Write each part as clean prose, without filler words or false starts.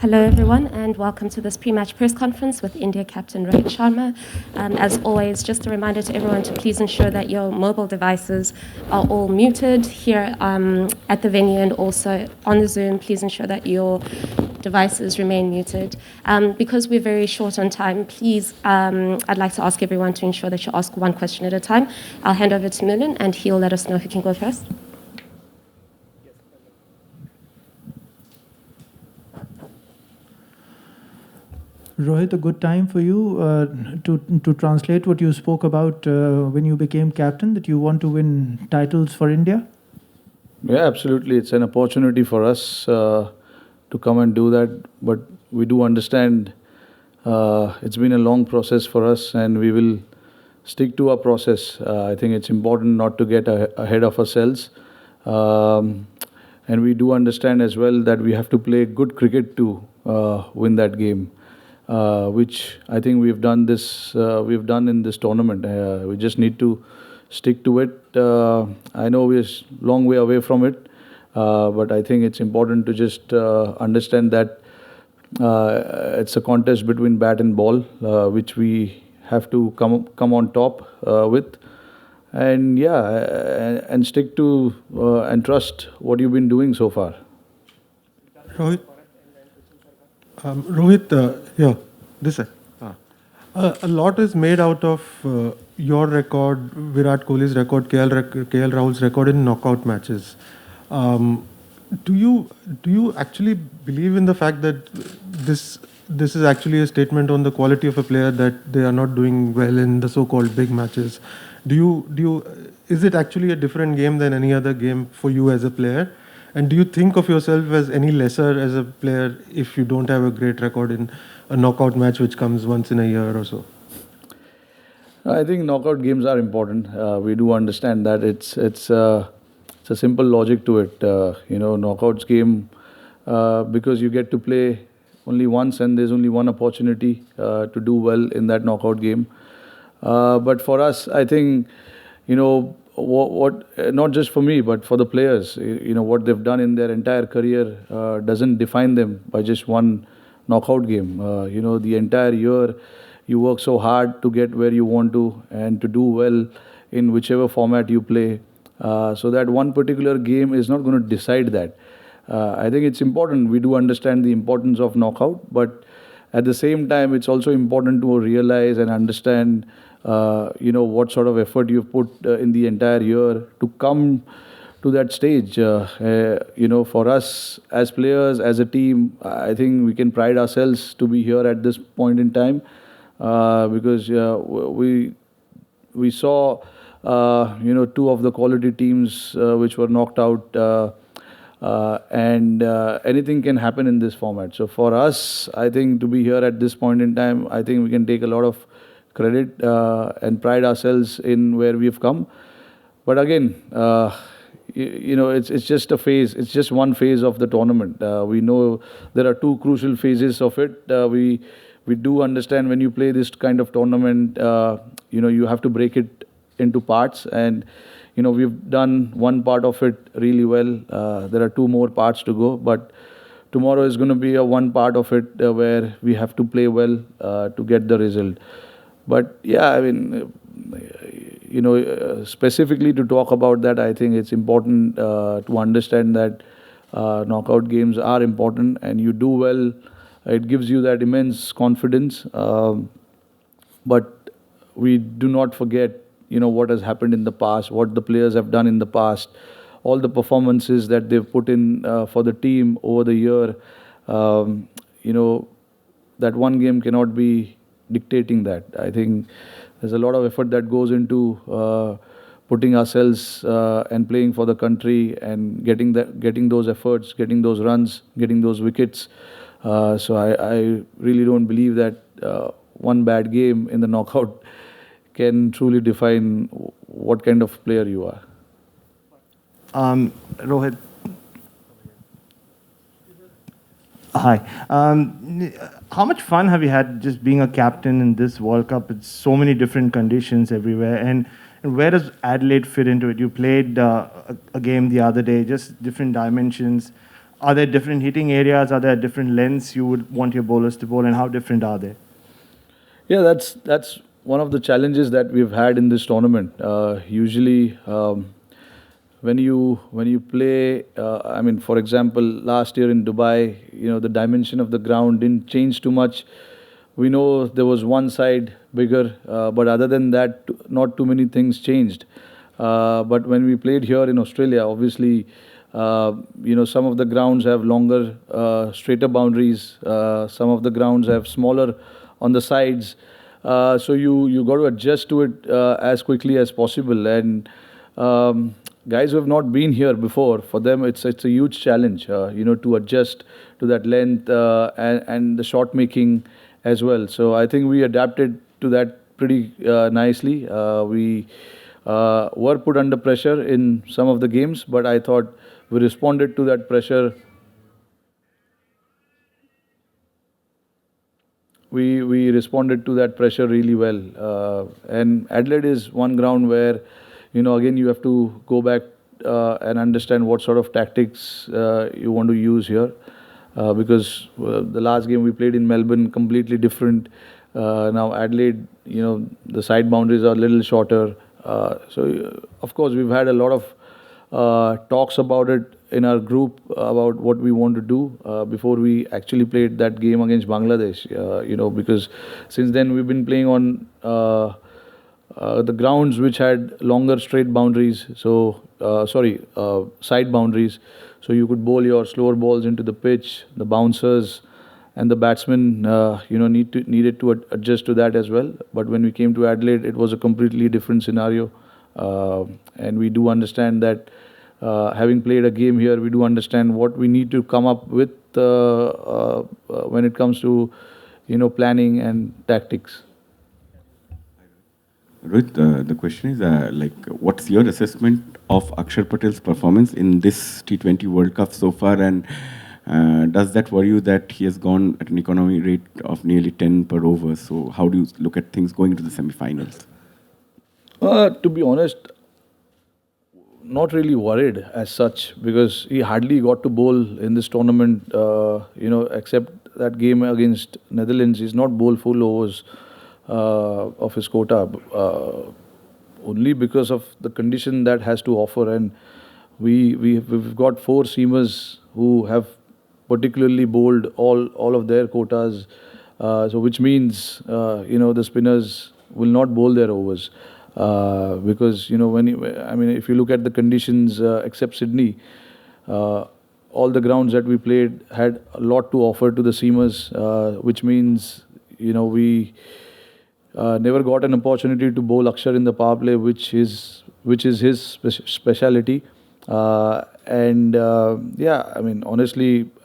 Hello everyone and welcome to this pre-match press conference with India captain Rohit Sharma. As always, just a reminder to everyone to please ensure that your mobile devices are all muted here at the venue and also on the Zoom. Please ensure that your devices remain muted. Because we're very short on time, please, I'd like to ask everyone to ensure that you ask one question at a time. I'll hand over to Mulan and he'll let us know who can go first. Rohit, a good time for you to translate what you spoke about when you became captain, that you want to win titles for India? Yeah, absolutely. It's an opportunity for us to come and do that. But we do understand it's been a long process for us and we will stick to our process. I think it's important not to get ahead of ourselves. And we do understand as well that we have to play good cricket to win that game. Which I think we've done in this tournament. We just need to stick to it. I know we're a long way away from it, but I think it's important to just understand that it's a contest between bat and ball, which we have to come on top with, and and stick to and trust what you've been doing so far. Rohit, Rohit, this side. A lot is made out of your record, Virat Kohli's record, KL Rahul's record in knockout matches. Do you actually believe in the fact that this is actually a statement on the quality of a player, that they are not doing well in the so-called big matches? Is it actually a different game than any other game for you as a player? And do you think of yourself as any lesser as a player if you don't have a great record in a knockout match which comes once in a year or so? I think knockout games are important. We do understand that it's a simple logic to it. Knockouts game, because you get to play only once and there's only one opportunity to do well in that knockout game. But for us, I think what not just for me but for the players, what they've done in their entire career doesn't define them by just one knockout game. The entire year you work so hard to get where you want to and to do well in whichever format you play. So that one particular game is not going to decide that. I think it's important. We do understand the importance of knockout, but at the same time, it's also important to realize and understand, what sort of effort you've put in the entire year to come to that stage. For us as players, as a team, I think we can pride ourselves to be here at this point in time, because we saw two of the quality teams which were knocked out, and anything can happen in this format. So for us, I think to be here at this point in time, I think we can take a lot of credit and pride ourselves in where we've come. But again, it's just a phase. It's just one phase of the tournament. We know there are two crucial phases of it. We do understand when you play this kind of tournament, you have to break it into parts, and we've done one part of it really well. There are two more parts to go, but tomorrow is going to be a one part of it where we have to play well to get the result. But specifically to talk about that, I think it's important to understand that knockout games are important, and you do well, it gives you that immense confidence. But we do not forget, what has happened in the past, what the players have done in the past, all the performances that they've put in for the team over the year. That one game cannot be dictating that. I think there's a lot of effort that goes into putting ourselves and playing for the country and getting those efforts, getting those runs, getting those wickets. So I really don't believe that one bad game in the knockout can truly define what kind of player you are. Rohit. Hi. How much fun have you had just being a captain in this World Cup? It's so many different conditions everywhere. And where does Adelaide fit into it? You played a game the other day, just different dimensions. are there different hitting areas? Are there different lengths you would want your bowlers to bowl, and how different are they? Yeah, that's one of the challenges that we've had in this tournament. Usually, when you play, I mean, for example, last year in Dubai, the dimension of the ground didn't change too much. We know there was one side bigger, but other than that, not too many things changed. But when we played here in Australia, obviously, some of the grounds have longer, straighter boundaries. Some of the grounds have smaller on the sides. So you got to adjust to it as quickly as possible. And guys who have not been here before, for them it's a huge challenge, to adjust to that length and the shot making as well. So I think we adapted to that pretty nicely. We were put under pressure in some of the games, but I thought we responded to that pressure. We responded to that pressure really well. And Adelaide is one ground where, again, you have to go back and understand what sort of tactics you want to use here. Because the last game we played in Melbourne, completely different. Now Adelaide, the side boundaries are a little shorter. So, of course, we've had a lot of talks about it in our group about what we want to do before we actually played that game against Bangladesh. Because since then we've been playing on the grounds which had longer straight boundaries. So, side boundaries. So you could bowl your slower balls into the pitch, the bouncers, and the batsmen, needed to adjust to that as well. But when we came to Adelaide, it was a completely different scenario, and we do understand that. Having played a game here, we do understand what we need to come up with when it comes to, planning and tactics. Rohit, the question is, what's your assessment of Akshar Patel's performance in this T20 World Cup so far, and does that worry you that he has gone at an economy rate of nearly 10 per over? So how do you look at things going into the semi-finals? To be honest, not really worried as such, because he hardly got to bowl in this tournament, except that game against Netherlands. He's not bowled full overs of his quota, only because of the condition that has to offer. And we've got 4 seamers who have particularly bowled all of their quotas, so which means the spinners will not bowl their overs. Because if you look at the conditions, except Sydney, all the grounds that we played had a lot to offer to the seamers, which means we never got an opportunity to bowl Akshar in the power play, which is his speciality. Honestly,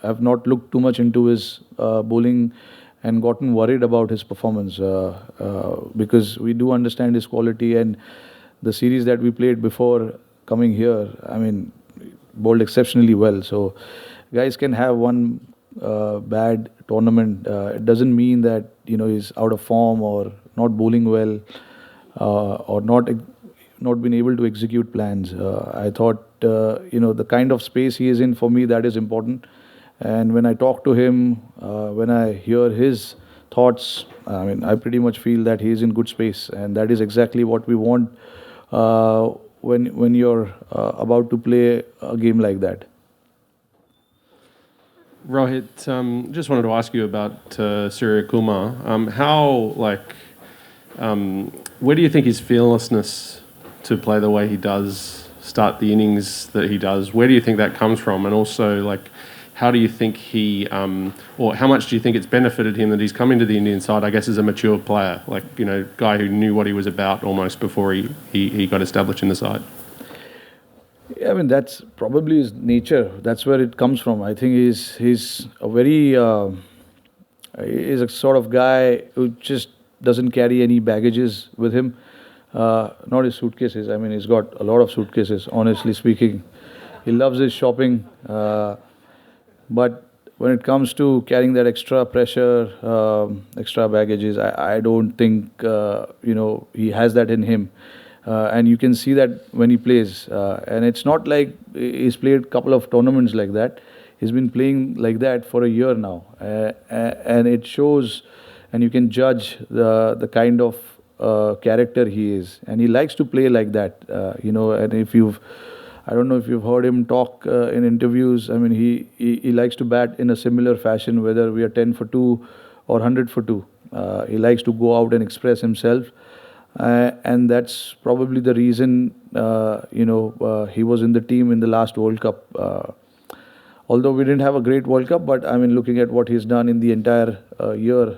I have not looked too much into his bowling and gotten worried about his performance, because we do understand his quality. And the series that we played before coming here, bowled exceptionally well. So guys can have one bad tournament. It doesn't mean that he's out of form or not bowling well, or not been able to execute plans. I thought the kind of space he is in, for me, that is important. And when I talk to him, when I hear his thoughts, I pretty much feel that he is in good space, and that is exactly what we want when you're about to play a game like that. Rohit, just wanted to ask you about Surya Kumar. Where do you think his fearlessness to play the way he does, start the innings that he does, where do you think that comes from? And also, how do you think or how much do you think it's benefited him that he's come into the Indian side, I guess, as a mature player, guy who knew what he was about almost before he got established in the side? Yeah, that's probably his nature. That's where it comes from. I think he's a very he's a sort of guy who just doesn't carry any baggages with him. Not his suitcases. He's got a lot of suitcases, honestly speaking. He loves his shopping. But when it comes to carrying that extra pressure, extra baggages, I don't think he has that in him. And you can see that when he plays. And it's not like he's played a couple of tournaments like that. He's been playing like that for a year now, and it shows, and you can judge the kind of character he is, and he likes to play like that. And I don't know if you've heard him talk in interviews. I mean, he likes to bat in a similar fashion, whether we are 10 for 2 or 100 for 2. He likes to go out and express himself. And that's probably the reason, he was in the team in the last World Cup. Although we didn't have a great World Cup, but I mean, looking at what he's done in the entire year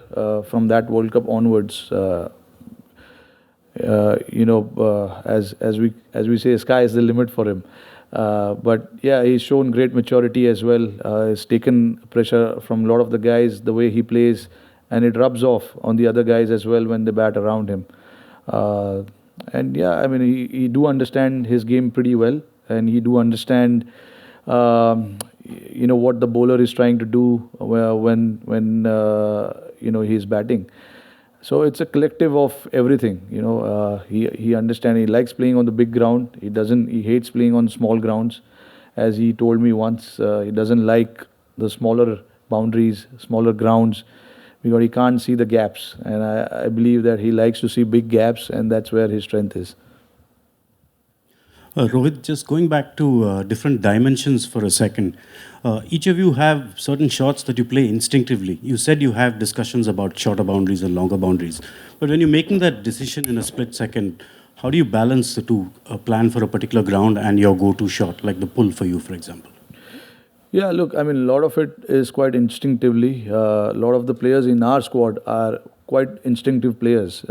from that World Cup onwards, as we say, sky is the limit for him. But yeah, he's shown great maturity as well. He's taken pressure from a lot of the guys, the way he plays, and it rubs off on the other guys as well when they bat around him. And yeah, I mean, he do understand his game pretty well, and he do understand, what the bowler is trying to do when he's batting. So it's a collective of everything. He understands. He likes playing on the big ground. He hates playing on small grounds, as he told me once. He doesn't like the smaller boundaries, smaller grounds, because he can't see the gaps. And I believe that he likes to see big gaps, and that's where his strength is. Rohit, just going back to different dimensions for a second. Each of you have certain shots that you play instinctively. You said you have discussions about shorter boundaries and longer boundaries. But when you're making that decision in a split second, how do you balance the two, a plan for a particular ground and your go-to shot, like the pull for you, for example? Yeah, look, I mean, a lot of it is quite instinctively. A lot of the players in our squad are quite instinctive players.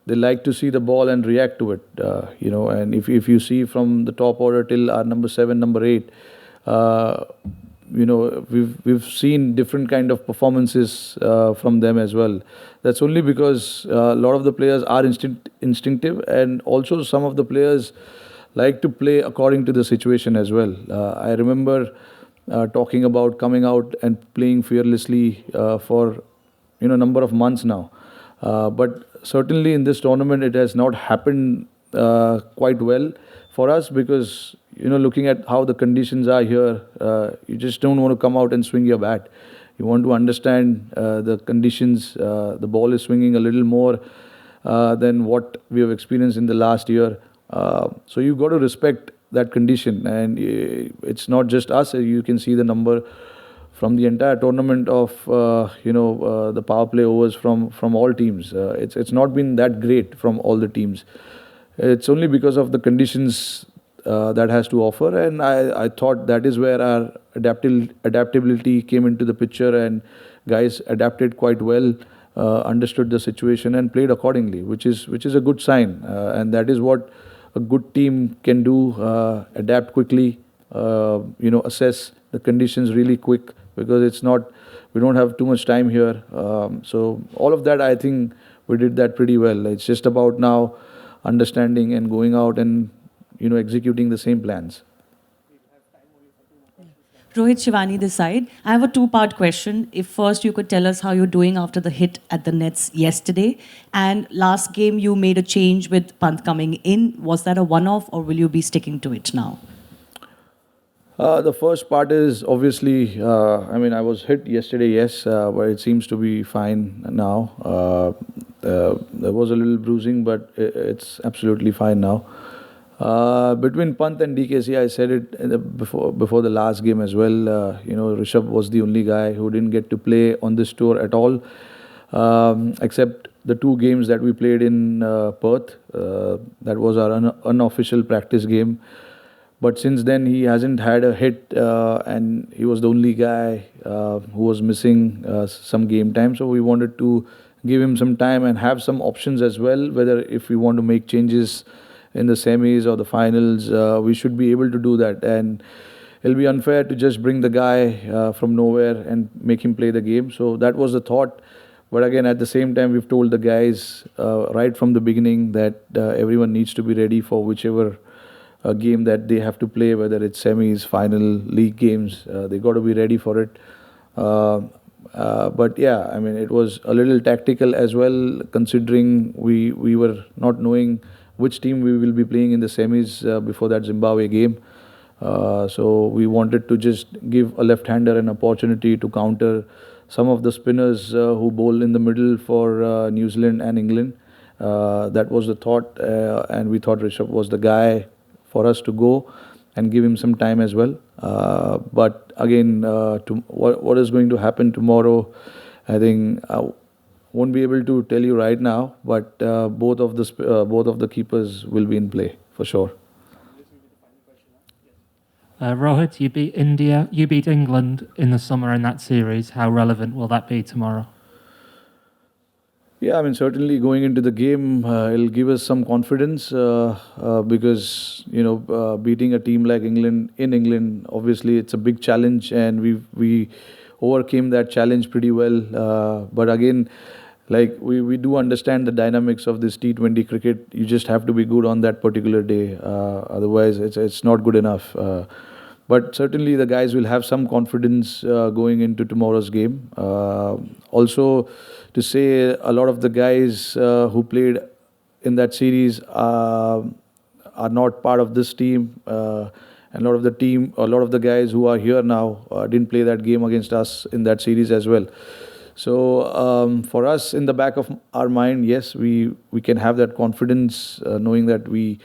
They like to see the ball and react to it, and if you see from the top order till our number 7, number 8, we've seen different kind of performances from them as well. That's only because a lot of the players are instinctive, and also some of the players like to play according to the situation as well. I remember talking about coming out and playing fearlessly for a number of months now. But certainly in this tournament, it has not happened quite well for us, because looking at how the conditions are here, you just don't want to come out and swing your bat. You want to understand the conditions. The ball is swinging a little more than what we have experienced in the last year. So you've got to respect that condition, and it's not just us. You can see the number from the entire tournament of the power play overs from all teams. It's not been that great from all the teams. It's only because of the conditions that has to offer, and I thought that is where our adaptability came into the picture, and guys adapted quite well, understood the situation and played accordingly, which is a good sign, and that is what a good team can do: adapt quickly, assess the conditions really quick, because we don't have too much time here. So all of that, I think we did that pretty well. It's just about now understanding and going out and executing the same plans. Rohit, Shivani this side. I have a two-part question. If first you could tell us how you're doing after the hit at the nets yesterday, and last game you made a change with Pant coming in. Was that a one-off, or will you be sticking to it now? The first part is obviously, I was hit yesterday, yes, but it seems to be fine now. There was a little bruising, but it's absolutely fine now. Between Pant and DKC, I said it before the last game as well. Rishabh was the only guy who didn't get to play on this tour at all, except the 2 games that we played in Perth. That was our unofficial practice game. But since then, he hasn't had a hit, and he was the only guy who was missing some game time. So we wanted to give him some time and have some options as well, whether if we want to make changes in the semis or the finals, we should be able to do that. And it'll be unfair to just bring the guy from nowhere and make him play the game. So that was the thought. But again, at the same time, we've told the guys right from the beginning that everyone needs to be ready for whichever game that they have to play, whether it's semis, final, league games. They got to be ready for it. But yeah, it was a little tactical as well, considering we were not knowing which team we will be playing in the semis before that Zimbabwe game. So we wanted to just give a left-hander an opportunity to counter some of the spinners who bowl in the middle for New Zealand and England. That was the thought, and we thought Rishabh was the guy for us to go and give him some time as well. But again, what is going to happen tomorrow, I think I won't be able to tell you right now, but both of the keepers will be in play for sure. Rohit, you beat India, you beat England in the summer in that series. How relevant will that be tomorrow? Yeah, I mean, certainly going into the game, it'll give us some confidence because, beating a team like England in England, obviously it's a big challenge, and we overcame that challenge pretty well. But again, like we do understand the dynamics of this T20 cricket. You just have to be good on that particular day. Otherwise, it's not good enough. But certainly the guys will have some confidence going into tomorrow's game. Also, to say a lot of the guys who played in that series are not part of this team. And a lot of the guys who are here now didn't play that game against us in that series as well. So for us, in the back of our mind, yes, we can have that confidence knowing that we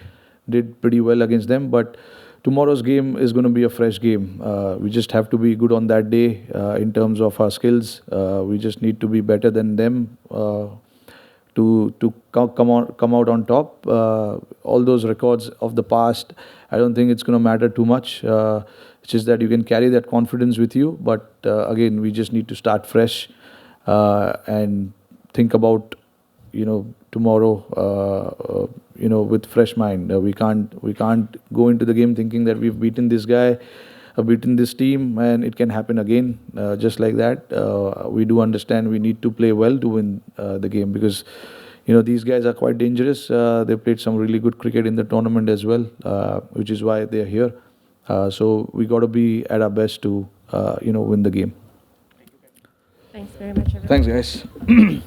did pretty well against them. But tomorrow's game is going to be a fresh game. We just have to be good on that day in terms of our skills. We just need to be better than them to come out on top. All those records of the past, I don't think it's going to matter too much. It's just that you can carry that confidence with you. But again, we just need to start fresh and think about tomorrow with fresh mind. We can't go into the game thinking that we've beaten this guy, beaten this team, and it can happen again just like that. We do understand we need to play well to win the game, because these guys are quite dangerous. They played some really good cricket in the tournament as well, which is why they're here. So we got to be at our best to win the game. Thanks very much, everyone. Thanks, guys.